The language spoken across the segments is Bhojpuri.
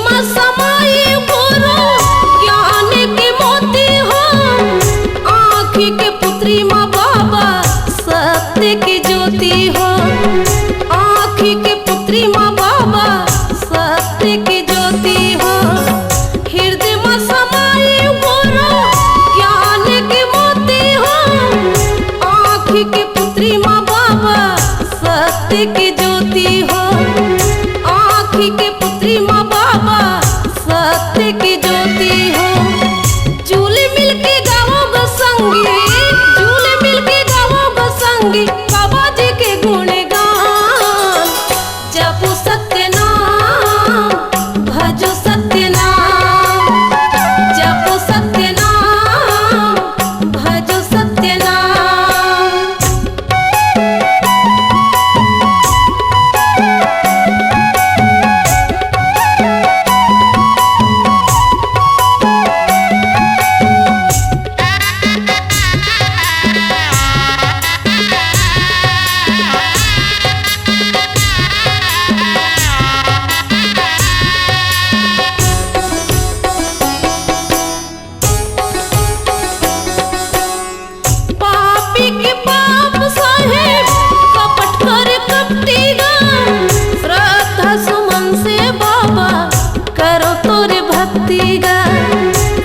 में समाई गुरु ज्ञान के मोती हो, आँखी के पुत्री माँ बाबा सत्य की ज्योति हो, आँखी के पुत्री माँ बाबा सत्य की ज्योति हो। हृदय में समाई गुरु ज्ञान के मोती हो, आँखी के पुत्री माँ बाबा सत्य की ज्योति हो, आँखी के पुत्री माँ बाबा सत्य की ज्योति हो। झूले मिलके गावो बसंगी, झूले मिलके गावो बसंगी, बाबा जी के गुणगान। जपो सत्य नाम, भजो सत्य नाम, जपो सत्य नाम, भजो सत्य नाम। पापी के पाप सहे कपट कर कपटीगा, श्रद्धा सुमन से बाबा करो तोरे भक्तिगा,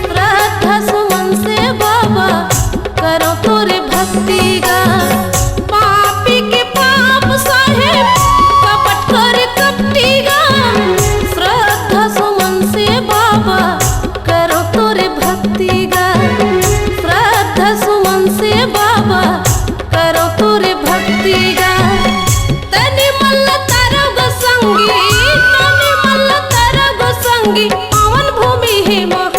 श्रद्धा सुमन से बाबा करो तोरे भक्तिगा। पापी के पाप सहे कपट कर कपटीगा, श्रद्धा सुमन से बाबा करो तोरे भक्तिगा, श्रद्धा सुमन से बाबा करो तोरे भक्तिगा। तनि मल्ल तारो गो संगी, तनि मल्ल तारो गो संगी, पावन भूमि है महा